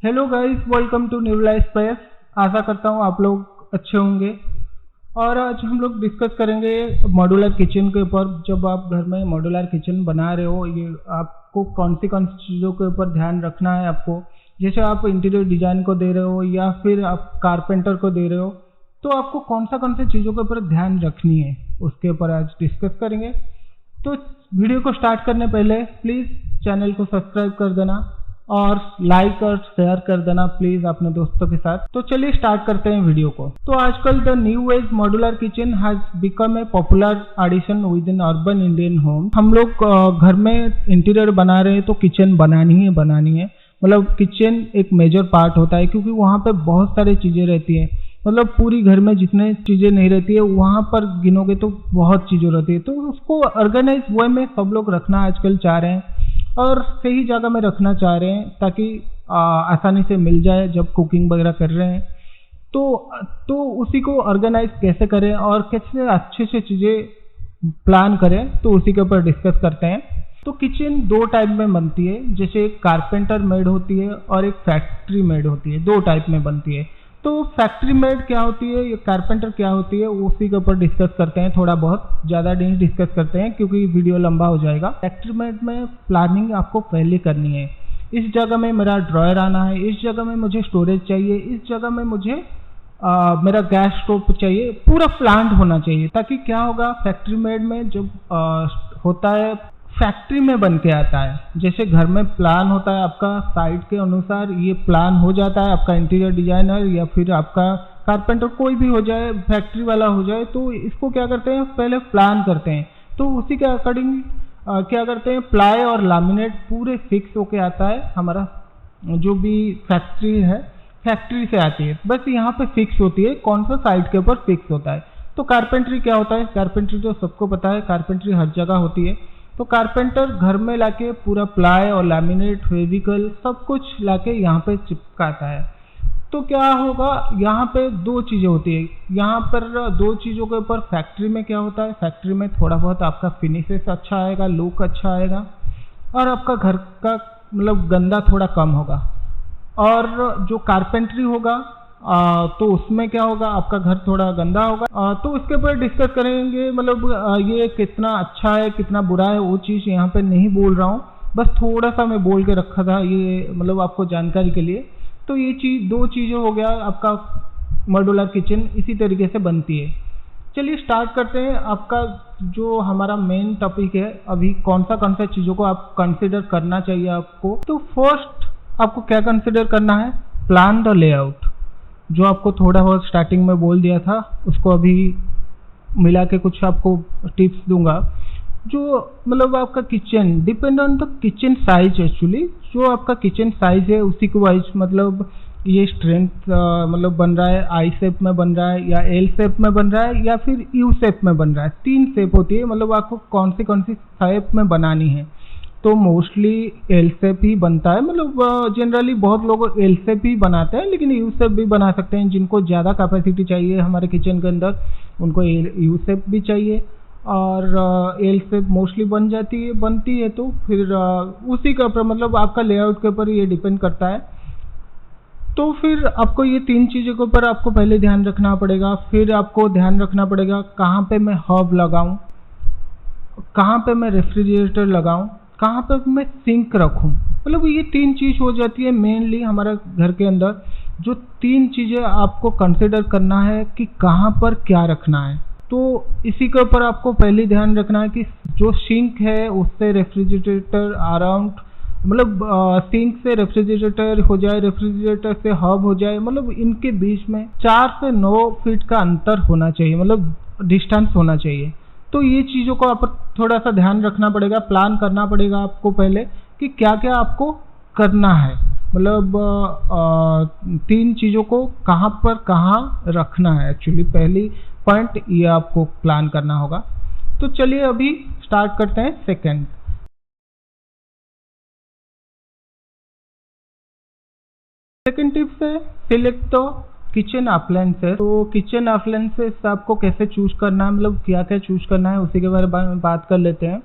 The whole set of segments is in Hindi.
Hello guys, welcome to new life space. आशा करता हूँ आप लोग अच्छे होंगे। और आज हम लोग डिस्कस करेंगे मॉड्यूलर किचन के ऊपर। जब आप घर में मॉड्यूलर किचन बना रहे हो, ये आपको कौन सी चीज़ों के ऊपर ध्यान रखना है आपको। जैसे आप इंटीरियर डिजाइन को दे रहे हो या फिर आप कारपेंटर को दे रहे हो, तो आपको कौन सी चीज़ों के ऊपर ध्यान रखनी है, उसके ऊपर आज डिस्कस करेंगे। तो वीडियो को स्टार्ट करने पहले प्लीज़ चैनल को सब्सक्राइब कर देना और लाइक और शेयर कर देना प्लीज अपने दोस्तों के साथ। तो चलिए स्टार्ट करते हैं वीडियो को। तो आजकल the new age modular kitchen has become a popular addition within urban Indian home. हम लोग घर में इंटीरियर बना रहे हैं तो किचन बनानी है। मतलब किचन एक मेजर पार्ट होता है, क्योंकि वहाँ पे बहुत सारी चीजें रहती है। मतलब पूरी घर में जितने चीजें नहीं रहती है, वहाँ पर गिनोगे तो बहुत चीजें रहती है। तो उसको ऑर्गेनाइज वे में सब लोग रखना आजकल चाह रहे हैं और सही जगह में रखना चाह रहे हैं, ताकि आसानी से मिल जाए जब कुकिंग वगैरह कर रहे हैं। तो उसी को ऑर्गेनाइज कैसे करें और कैसे अच्छे से चीज़ें प्लान करें, तो उसी के ऊपर डिस्कस करते हैं। तो किचन दो टाइप में बनती है, जैसे एक कारपेंटर मेड होती है और एक फैक्ट्री मेड होती है। दो टाइप में बनती है। तो फैक्ट्री मेड क्या होती है या कारपेंटर क्या होती है, उसी के ऊपर डिस्कस करते हैं। थोड़ा बहुत, ज़्यादा नहीं डिस्कस करते हैं क्योंकि वीडियो लंबा हो जाएगा। फैक्ट्री मेड में प्लानिंग आपको पहले करनी है। इस जगह में मेरा ड्रॉयर आना है, इस जगह में मुझे स्टोरेज चाहिए, इस जगह में मुझे मेरा गैस स्टोव चाहिए। पूरा प्लान होना चाहिए, ताकि क्या होगा फैक्ट्री मेड में जब होता है, फैक्ट्री में बन के आता है। जैसे घर में प्लान होता है आपका, साइट के अनुसार ये प्लान हो जाता है। आपका इंटीरियर डिजाइनर या फिर आपका कारपेंटर कोई भी हो जाए, फैक्ट्री वाला हो जाए, तो इसको क्या करते हैं, पहले प्लान करते हैं। तो उसी के अकॉर्डिंग क्या करते हैं, प्लाई और लैमिनेट पूरे फिक्स होके आता है। हमारा जो भी फैक्ट्री है, फैक्ट्री से आती है, बस यहाँ पे फिक्स होती है, कौन सा साइट के ऊपर फिक्स होता है। तो कारपेंट्री क्या होता है, कारपेंट्री तो सबको पता है, कारपेंट्री हर जगह होती है। तो कारपेंटर घर में लाके पूरा प्लाई और लैमिनेट, फेविकल सब कुछ लाके यहाँ पे चिपकाता है। तो क्या होगा, यहाँ पे दो चीज़ें होती है। यहाँ पर दो चीज़ों के ऊपर फैक्ट्री में क्या होता है, फैक्ट्री में थोड़ा बहुत आपका फिनिशेस अच्छा आएगा, लुक अच्छा आएगा, और आपका घर का मतलब गंदा थोड़ा कम होगा। और जो कारपेंट्री होगा तो उसमें क्या होगा, आपका घर थोड़ा गंदा होगा। तो उसके ऊपर डिस्कस करेंगे। मतलब ये कितना अच्छा है कितना बुरा है, वो चीज़ यहाँ पे नहीं बोल रहा हूँ, बस थोड़ा सा मैं बोल के रखा था ये, मतलब आपको जानकारी के लिए। तो ये चीज़, दो चीज़ें हो गया आपका मॉड्यूलर किचन इसी तरीके से बनती है। चलिए स्टार्ट करते हैं। आपका जो हमारा मेन टॉपिक है अभी, कौन सा चीज़ों को आप कंसिडर करना चाहिए आपको। तो फर्स्ट आपको क्या कंसिडर करना है, प्लान द लेआउट। जो आपको थोड़ा बहुत स्टार्टिंग में बोल दिया था, उसको अभी मिला के कुछ आपको टिप्स दूंगा। जो मतलब आपका kitchen depend on the kitchen size. Actually जो आपका किचन साइज है उसी के वाइज, मतलब ये स्ट्रेंथ मतलब बन रहा है, आई शेप में बन रहा है या एल शेप में बन रहा है या फिर यू शेप में बन रहा है। तीन शेप होती है, मतलब आपको कौन सी शेप में बनानी है। तो मोस्टली एल शेप ही बनता है। मतलब जनरली बहुत लोग एल शेप ही बनाते हैं, लेकिन यू शेप भी बना सकते हैं। जिनको ज़्यादा कैपेसिटी चाहिए हमारे किचन के अंदर, उनको यू शेप भी चाहिए। और एल शेप मोस्टली बनती है। तो फिर उसी के ऊपर, मतलब आपका लेआउट के ऊपर ये डिपेंड करता है। तो फिर आपको ये तीन चीज़ों के ऊपर आपको पहले ध्यान रखना पड़ेगा। फिर आपको ध्यान रखना पड़ेगा कहाँ पे मैं हब लगाऊं, कहाँ पे मैं रेफ्रिजरेटर लगाऊं, कहाँ पे मैं सिंक रखूं। मतलब ये तीन चीज़ हो जाती है मेनली हमारे घर के अंदर। जो तीन चीज़ें आपको कंसिडर करना है कि कहाँ पर क्या रखना है। तो इसी के ऊपर आपको पहले ध्यान रखना है कि जो सिंक है उससे रेफ्रिजरेटर अराउंड, मतलब सिंक से रेफ्रिजरेटर हो जाए, रेफ्रिजरेटर से हब हो जाए, मतलब इनके बीच में 4 से 9 फीट का अंतर होना चाहिए, मतलब डिस्टेंस होना चाहिए। तो ये चीज़ों को आप थोड़ा सा ध्यान रखना पड़ेगा, प्लान करना पड़ेगा आपको पहले कि क्या क्या आपको करना है। मतलब तीन चीज़ों को कहाँ पर कहाँ रखना है, एक्चुअली पहली पॉइंट ये आपको प्लान करना होगा। तो चलिए अभी स्टार्ट करते हैं सेकेंड टिप्स है, सिलेक्ट द किचन अप्लायंसेस। तो किचन अप्लायंसेस आपको कैसे चूज करना है, मतलब क्या क्या चूज करना है, उसी के बारे में बात कर लेते हैं।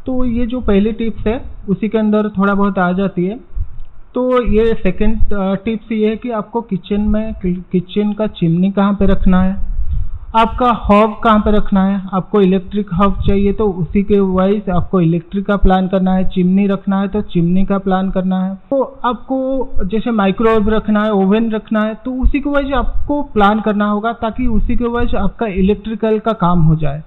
तो ये जो पहली टिप्स है उसी के अंदर थोड़ा बहुत आ जाती है। तो ये सेकंड टिप्स ये है कि आपको किचन का चिमनी कहाँ पे रखना है, आपका हॉब कहाँ पे रखना है। आपको इलेक्ट्रिक हॉब चाहिए तो उसी के वाइज आपको इलेक्ट्रिक का प्लान करना है, चिमनी रखना है तो चिमनी का प्लान करना है। तो आपको जैसे माइक्रोवेव रखना है, ओवन रखना है, तो उसी के वाइज आपको प्लान करना होगा ताकि उसी के वाइज आपका इलेक्ट्रिकल का काम हो जाए।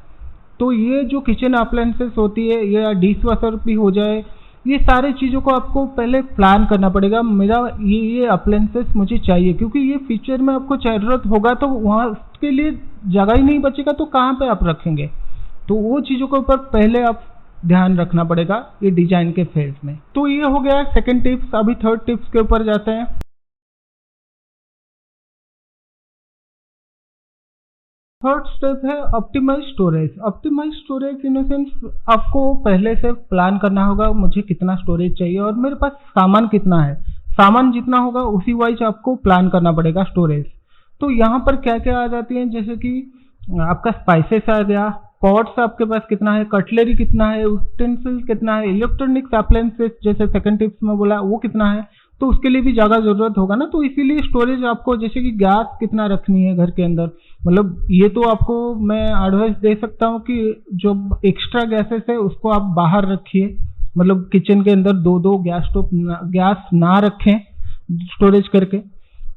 तो ये जो किचन अप्लायंसेस होती है या डिश वॉशर भी हो जाए, ये सारी चीज़ों को आपको पहले प्लान करना पड़ेगा। मेरा ये अप्लायंसेस मुझे चाहिए, क्योंकि ये फ्यूचर में आपको ज़रूरत होगा तो वहाँ उसके लिए जगह ही नहीं बचेगा तो कहाँ पे आप रखेंगे। तो वो चीज़ों के ऊपर पहले आप ध्यान रखना पड़ेगा ये डिजाइन के फेज में। तो ये हो गया सेकंड टिप्स। अभी थर्ड टिप्स के ऊपर जाते हैं। थर्ड स्टेप है optimise storage. Optimise storage in sense आपको पहले से प्लान करना होगा मुझे कितना स्टोरेज चाहिए और मेरे पास सामान कितना है। सामान जितना होगा उसी वाइज आपको प्लान करना पड़ेगा स्टोरेज। तो यहाँ पर क्या क्या आ जाती है, जैसे कि आपका स्पाइसेस आ गया, पॉट्स आपके पास कितना है, कटलरी कितना है, यूटेंसिल कितना है, इलेक्ट्रॉनिक्स अप्लायंसेस जैसे सेकंड टिप्स में बोला वो कितना है। तो उसके लिए भी ज़्यादा ज़रूरत होगा ना, तो इसीलिए स्टोरेज आपको जैसे कि गैस कितना रखनी है घर के अंदर। मतलब ये तो आपको मैं एडवाइस दे सकता हूँ कि जो एक्स्ट्रा गैसेस है उसको आप बाहर रखिए। मतलब किचन के अंदर दो दो गैस ना रखें स्टोरेज करके।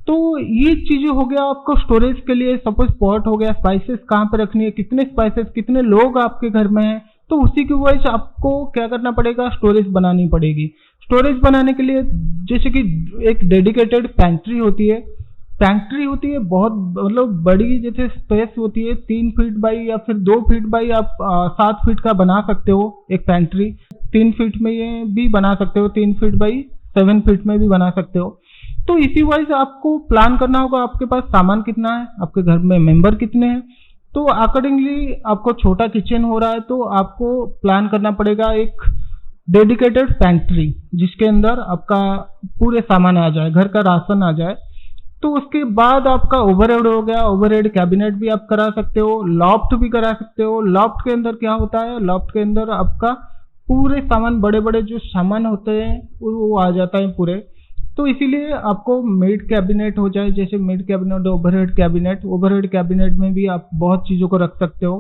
तो ये चीजें हो गया आपको स्टोरेज के लिए। सपोज पॉट हो गया, स्पाइसेस कहाँ पे रखनी है, कितने स्पाइसेस, कितने लोग आपके घर में हैं, तो उसी की वजह से आपको क्या करना पड़ेगा, स्टोरेज बनानी पड़ेगी। स्टोरेज बनाने के लिए जैसे कि एक डेडिकेटेड पैंट्री होती है। पैंट्री होती है बहुत मतलब बड़ी, जैसे स्पेस होती है 3 फीट बाई या फिर 2 फीट बाई आप 7 फीट का बना सकते हो एक पैंट्री। 3 फीट में ये भी बना सकते हो, 3 फीट बाई 7 फीट में भी बना सकते हो। तो इसी वाइज आपको प्लान करना होगा आपके पास सामान कितना है, आपके घर में मेंबर कितने हैं। तो अकॉर्डिंगली आपको छोटा किचन हो रहा है तो आपको प्लान करना पड़ेगा एक डेडिकेटेड पैंट्री जिसके अंदर आपका पूरे सामान आ जाए, घर का राशन आ जाए। तो उसके बाद आपका ओवरहेड हो गया, ओवरहेड कैबिनेट भी आप करा सकते हो, लॉफ्ट भी करा सकते हो। लॉफ्ट के अंदर क्या होता है, लॉफ्ट के अंदर आपका पूरे सामान, बड़े बड़े जो सामान होते हैं वो आ जाता है पूरे। तो इसीलिए आपको मिड कैबिनेट हो जाए, जैसे mid cabinet, overhead cabinet. Overhead cabinet में भी आप बहुत चीज़ों को रख सकते हो।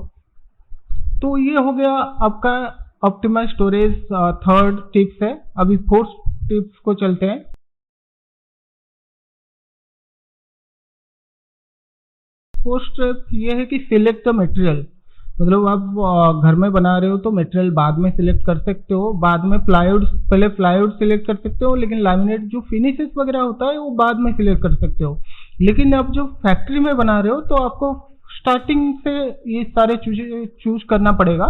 तो ये हो गया आपका ऑप्टिमाइज स्टोरेज थर्ड टिप्स है। अभी फोर्थ टिप्स को चलते हैं। फोर्थ स्टेप ये है कि सिलेक्ट द मटेरियल। मतलब आप घर में बना रहे हो तो मटेरियल बाद में सिलेक्ट कर सकते हो। बाद में प्लाईवुड, पहले प्लाईवुड सिलेक्ट कर सकते हो, लेकिन लैमिनेट जो फिनिशेस वगैरह होता है वो बाद में सिलेक्ट कर सकते हो। लेकिन आप जो फैक्ट्री में बना रहे हो तो आपको स्टार्टिंग से ये सारे चूज करना पड़ेगा।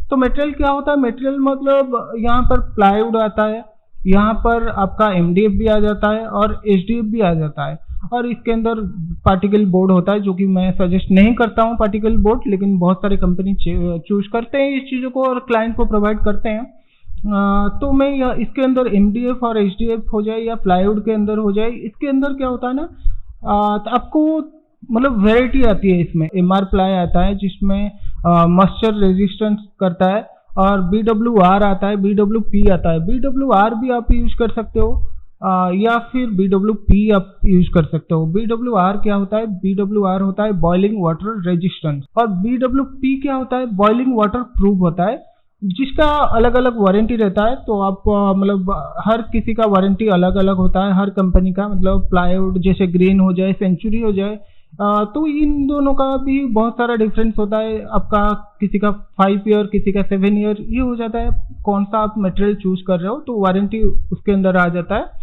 तो मटेरियल क्या होता है, मटेरियल मतलब यहाँ पर प्लाईवुड आता है, यहाँ पर आपका एमडीएफ भी आ जाता है और एचडीएफ भी आ जाता है। और इसके अंदर पार्टिकल बोर्ड होता है, जो कि मैं सजेस्ट नहीं करता हूँ पार्टिकल बोर्ड, लेकिन बहुत सारे कंपनी चूज करते हैं इस चीज़ों को और क्लाइंट को प्रोवाइड करते हैं। तो मैं इसके अंदर एमडीएफ और एचडीएफ हो जाए या प्लाईवुड के अंदर हो जाए, इसके अंदर क्या होता है ना, तो आपको मतलब वेराइटी आती है। इसमें एमआर प्लाई आता है जिसमें मॉइस्चर रेजिस्टेंस करता है, और BWR आता है, BWP आता है। BWR भी आप यूज कर सकते हो या फिर BWP आप यूज कर सकते हो। BWR क्या होता है, BWR होता है बॉइलिंग वाटर रेजिस्टेंस, और BWP क्या होता है, बॉइलिंग वाटर प्रूफ होता है, जिसका अलग अलग वारंटी रहता है। तो आप मतलब हर किसी का वारंटी अलग अलग होता है, हर कंपनी का। मतलब प्लाईवुड जैसे ग्रीन हो जाए, सेंचुरी हो जाए, तो इन दोनों का भी बहुत सारा डिफरेंस होता है। आपका किसी का 5 ईयर, किसी का 7 ईयर, ये हो जाता है कौन सा आप मटेरियल चूज कर रहे हो, तो वारंटी उसके अंदर आ जाता है।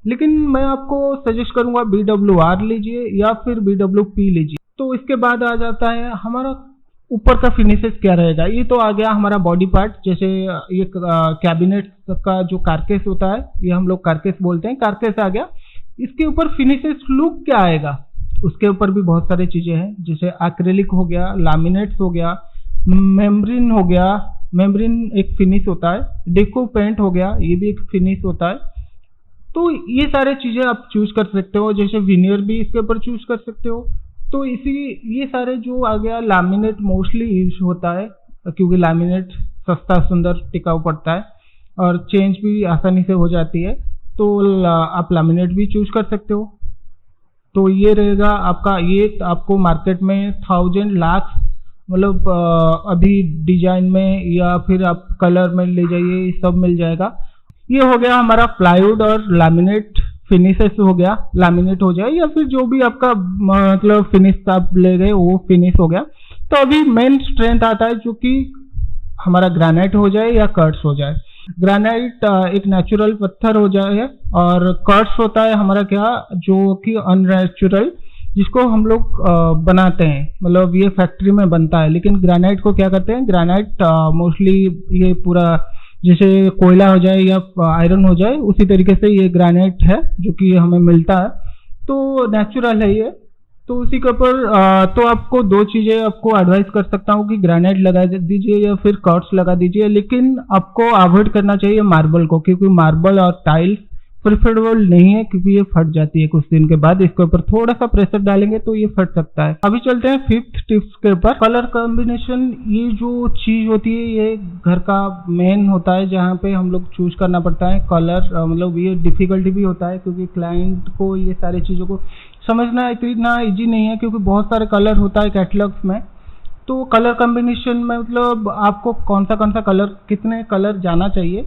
लेकिन मैं आपको सजेस्ट करूंगा BWR लीजिए या फिर BWP लीजिए। तो इसके बाद आ जाता है हमारा ऊपर का फिनिशेस क्या रहेगा। ये तो आ गया हमारा बॉडी पार्ट, जैसे ये कैबिनेट का जो कारकेस होता है, ये हम लोग कारकेस बोलते हैं, कारकेस आ गया। इसके ऊपर फिनिशेस लुक क्या आएगा, उसके ऊपर भी बहुत सारी चीजें हैं, जैसे एक्रेलिक हो गया, लैमिनेट्स हो गया, मेम्ब्रेन हो गया। मेम्ब्रेन एक फिनिश होता है, डेको पेंट हो गया, ये भी एक फिनिश होता है। तो ये सारे चीजें आप चूज कर सकते हो, जैसे विनियर भी इसके ऊपर चूज कर सकते हो। तो इसी ये सारे जो आ गया, लैमिनेट मोस्टली यूज होता है क्योंकि लैमिनेट सस्ता, सुंदर, टिकाऊ पड़ता है और चेंज भी आसानी से हो जाती है। तो आप लैमिनेट भी चूज कर सकते हो। तो ये रहेगा आपका, ये आपको मार्केट में 1000 लाख मतलब अभी डिजाइन में या फिर आप कलर में ले जाइए, ये सब मिल जाएगा। ये हो गया हमारा प्लाईवुड और लैमिनेट फिनिशेस हो गया, लैमिनेट हो जाए या फिर जो भी आपका मतलब फिनिश आप ले गए वो फिनिश हो गया। तो अभी मेन स्ट्रेंथ आता है जो कि हमारा ग्रेनाइट हो जाए या कर्ट्स हो जाए। ग्रेनाइट एक नेचुरल पत्थर हो जाए और कर्ट्स होता है हमारा क्या, जो कि अननेचुरल, जिसको हम लोग बनाते हैं, मतलब ये फैक्ट्री में बनता है। लेकिन ग्रेनाइट को क्या करते हैं, ग्रेनाइट मोस्टली ये पूरा जैसे कोयला हो जाए या आयरन हो जाए उसी तरीके से ये ग्रेनाइट है जो कि हमें मिलता है, तो नेचुरल है ये। तो उसी के ऊपर तो आपको दो चीजें आपको एडवाइस कर सकता हूँ कि ग्रेनाइट लगा दीजिए या फिर कर्ट्स लगा दीजिए, लेकिन आपको अवॉइड करना चाहिए मार्बल को, क्योंकि मार्बल और टाइल्स प्रिफरेबल नहीं है, क्योंकि ये फट जाती है कुछ दिन के बाद। इसके ऊपर थोड़ा सा प्रेशर डालेंगे तो ये फट सकता है। अभी चलते हैं फिफ्थ टिप्स के ऊपर, कलर कॉम्बिनेशन। ये जो चीज होती है ये घर का मेन होता है, जहाँ पे हम लोग चूज करना पड़ता है कलर। मतलब ये डिफिकल्टी भी होता है क्योंकि क्लाइंट को ये सारी चीजों को समझना इतना इजी नहीं है, क्योंकि बहुत सारे कलर होता है कैटलॉग्स में। तो कलर कॉम्बिनेशन में मतलब आपको कौन सा कलर, कितने कलर जाना चाहिए,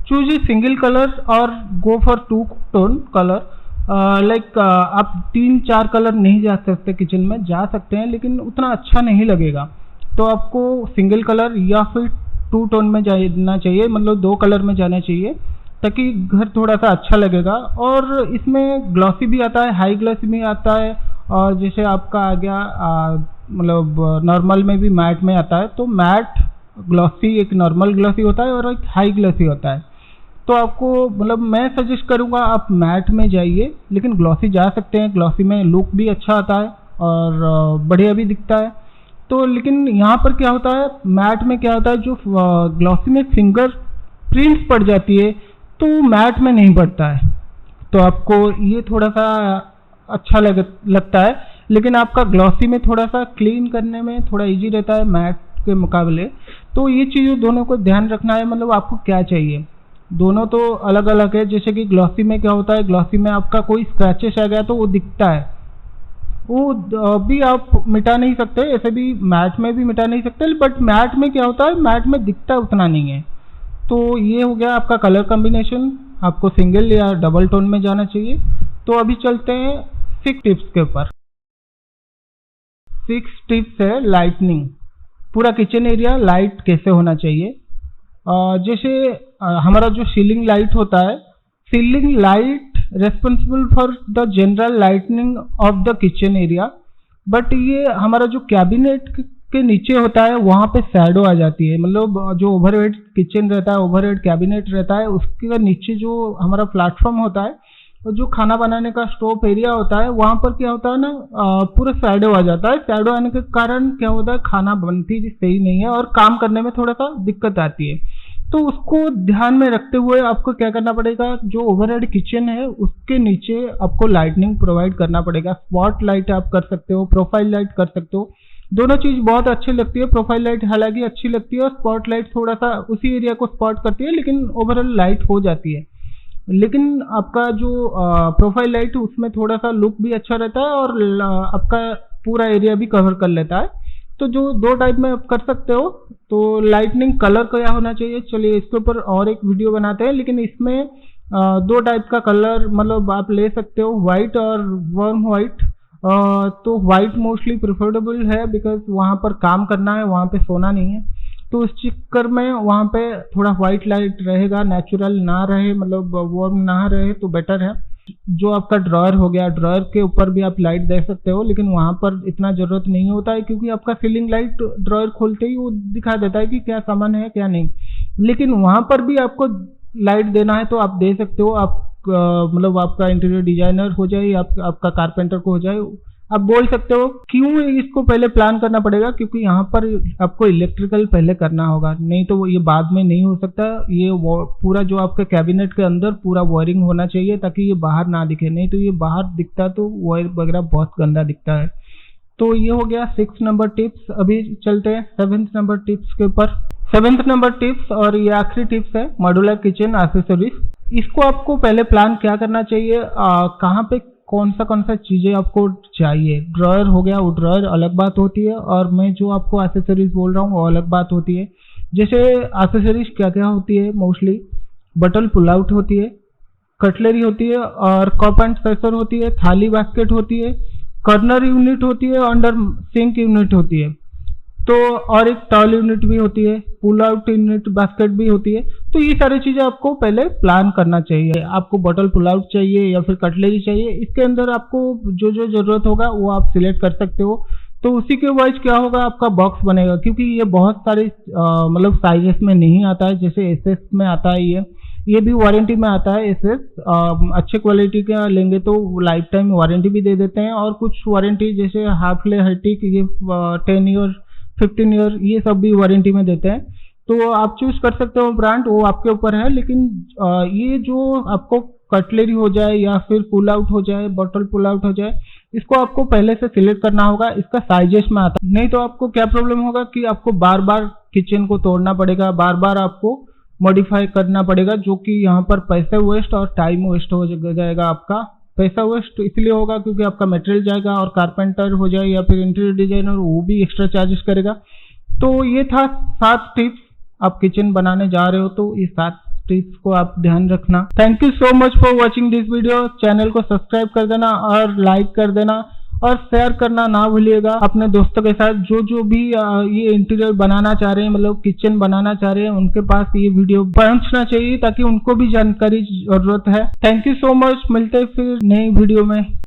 चूज ए सिंगल कलर और go for 2 tone colour. Like आप 3-4 कलर नहीं जा सकते, किचन में जा सकते हैं लेकिन उतना अच्छा नहीं लगेगा। तो आपको सिंगल कलर या फिर 2 टोन में जाना चाहिए, मतलब 2 कलर में जाना चाहिए, ताकि घर थोड़ा सा अच्छा लगेगा। और इसमें ग्लॉसी भी आता है, हाई ग्लॉसी भी आता है, और जैसे आपका आ गया मतलब नॉर्मल में भी मैट में आता है। तो मैट ग्लॉसी, एक नॉर्मल ग्लॉसी होता है और एक हाई ग्लॉसी होता है। तो आपको मतलब मैं सजेस्ट करूंगा आप मैट में जाइए, लेकिन ग्लॉसी जा सकते हैं, ग्लॉसी में लुक भी अच्छा आता है और बढ़िया भी दिखता है। तो लेकिन यहाँ पर क्या होता है, मैट में क्या होता है, जो ग्लॉसी में फिंगर प्रिंट्स पड़ जाती है तो मैट में नहीं पड़ता है। तो आपको ये थोड़ा सा अच्छा लगता है, लेकिन आपका ग्लॉसी में थोड़ा सा क्लीन करने में थोड़ा इजी रहता है मैट के मुकाबले। तो ये चीज़ दोनों को ध्यान रखना है, मतलब आपको क्या चाहिए, दोनों तो अलग अलग है। जैसे कि ग्लॉसी में क्या होता है, ग्लॉसी में आपका कोई स्क्रैचेस आ गया तो वो दिखता है, वो भी आप मिटा नहीं सकते, ऐसे भी मैट में भी मिटा नहीं सकते। बट मैट में क्या होता है, मैट में दिखता उतना नहीं है। तो ये हो गया आपका कलर कॉम्बिनेशन, आपको सिंगल या डबल टोन में जाना चाहिए। तो अभी चलते हैं 6 टिप्स के ऊपर। 6 टिप्स है लाइटनिंग, पूरा किचन एरिया लाइट कैसे होना चाहिए। जैसे हमारा जो सीलिंग लाइट होता है, ceiling light responsible for the general lightning of the kitchen area, but ये हमारा जो कैबिनेट के नीचे होता है वहाँ पे शैडो आ जाती है। मतलब जो ओवरहेड किचन रहता है, ओवरहेड कैबिनेट रहता है, उसके नीचे जो हमारा प्लेटफॉर्म होता है, तो जो खाना बनाने का स्टोव एरिया होता है, वहाँ पर क्या होता है ना, पूरा शैडो आ जाता है। शैडो आने के कारण क्या होता है, खाना बनती सही नहीं है और काम करने में थोड़ा सा दिक्कत आती है। तो उसको ध्यान में रखते हुए आपको क्या करना पड़ेगा, जो ओवरहेड किचन है उसके नीचे आपको लाइटनिंग प्रोवाइड करना पड़ेगा। स्पॉट लाइट आप कर सकते हो, प्रोफाइल लाइट कर सकते हो, दोनों चीज बहुत अच्छी लगती है। प्रोफाइल लाइट हालांकि अच्छी लगती है और स्पॉट लाइट थोड़ा सा उसी एरिया को स्पॉट करती है, लेकिन ओवरऑल लाइट हो जाती है। लेकिन आपका जो प्रोफाइल लाइट उसमें थोड़ा सा लुक भी अच्छा रहता है और आपका पूरा एरिया भी कवर कर लेता है। तो जो 2 टाइप में आप कर सकते हो। तो लाइटनिंग कलर क्या होना चाहिए, चलिए इसके ऊपर और एक वीडियो बनाते हैं, लेकिन इसमें 2 टाइप का कलर मतलब आप ले सकते हो, व्हाइट और वार्म व्हाइट। तो व्हाइट मोस्टली प्रिफरेबल है, बिकॉज वहाँ पर काम करना है, वहाँ पे सोना नहीं है। तो उस चक्कर में वहाँ पे थोड़ा व्हाइट लाइट रहेगा, नेचुरल ना रहे, मतलब वार्म ना रहे तो बेटर है। जो आपका ड्रॉयर हो गया, ड्रॉयर के ऊपर भी आप लाइट दे सकते हो, लेकिन वहाँ पर इतना जरूरत नहीं होता है, क्योंकि आपका सीलिंग लाइट ड्रॉयर खोलते ही वो दिखा देता है कि क्या सामान है क्या नहीं। लेकिन वहाँ पर भी आपको लाइट देना है तो आप दे सकते हो। आप मतलब आपका इंटीरियर डिजाइनर हो जाए, आपका कारपेंटर को हो जाए, आप बोल सकते हो। क्यों इसको पहले प्लान करना पड़ेगा, क्योंकि यहाँ पर आपको इलेक्ट्रिकल पहले करना होगा, नहीं तो ये बाद में नहीं हो सकता। ये पूरा जो आपके कैबिनेट के अंदर पूरा वायरिंग होना चाहिए, ताकि ये बाहर ना दिखे, नहीं तो ये बाहर दिखता तो वायर वगैरह बहुत गंदा दिखता है। तो ये हो गया 6 नंबर टिप्स। अभी चलते हैं 7th नंबर टिप्स के ऊपर। 7th नंबर टिप्स और ये आखिरी टिप्स है, मॉड्यूलर किचन एक्सेसरीज। इसको आपको पहले प्लान क्या करना चाहिए, कहाँ पे कौन सा चीजें आपको चाहिए। ड्रॉयर हो गया, वो ड्रॉयर अलग बात होती है, और मैं जो आपको एक्सेसरीज बोल रहा हूँ वो अलग बात होती है। जैसे एक्सेसरीज क्या क्या होती है, मोस्टली बटन पुल आउट होती है, कटलरी होती है, और कप एंड सैसर होती है, थाली बास्केट होती है, कर्नर यूनिट होती है, अंडर सिंक यूनिट होती है, तो और एक टॉयल यूनिट भी होती है, पुल आउट यूनिट बास्केट भी होती है। तो ये सारी चीजें आपको पहले प्लान करना चाहिए। आपको बॉटल पुल आउट चाहिए या फिर कटलरी चाहिए, इसके अंदर आपको जो जो जरूरत होगा वो आप सिलेक्ट कर सकते हो। तो उसी के वाइज क्या होगा, आपका बॉक्स बनेगा, क्योंकि ये बहुत सारे मतलब साइजेस में नहीं आता है। जैसे एसएस में आता है, ये भी वारंटी में आता है। एसएस अच्छे क्वालिटी का लेंगे तो लाइफ टाइम वारंटी भी दे देते हैं, और कुछ वारंटी जैसे हार्टले हर्टिक ये 10 ईयर 15 ईयर ये सब भी वारंटी में देते हैं। तो आप चूज कर सकते हो ब्रांड, वो आपके ऊपर है। लेकिन ये जो आपको कटलरी हो जाए या फिर पुल आउट हो जाए, बॉटल पुल आउट हो जाए, इसको आपको पहले से सिलेक्ट करना होगा। इसका साइजेस में आता है, नहीं तो आपको क्या प्रॉब्लम होगा कि आपको बार बार किचन को तोड़ना पड़ेगा, बार बार आपको मॉडिफाई करना पड़ेगा, जो कि यहाँ पर पैसे वेस्ट और टाइम वेस्ट हो जाएगा। आपका पैसा वेस्ट इसलिए होगा क्योंकि आपका मटेरियल जाएगा, और कारपेंटर हो जाए या फिर इंटीरियर डिजाइनर वो भी एक्स्ट्रा चार्जेस करेगा। तो ये था 7 टिप्स, आप किचन बनाने जा रहे हो तो ये 7 टिप्स को आप ध्यान रखना। Thank you so much for watching this video. Channel को सब्सक्राइब कर देना और लाइक कर देना, और शेयर करना ना भूलिएगा अपने दोस्तों के साथ। जो भी ये इंटीरियर बनाना चाह रहे हैं, मतलब किचन बनाना चाह रहे हैं, उनके पास ये वीडियो पहुंचना चाहिए ताकि उनको भी जानकारी जरूरत है। थैंक यू सो मच, मिलते हैं फिर नई वीडियो में।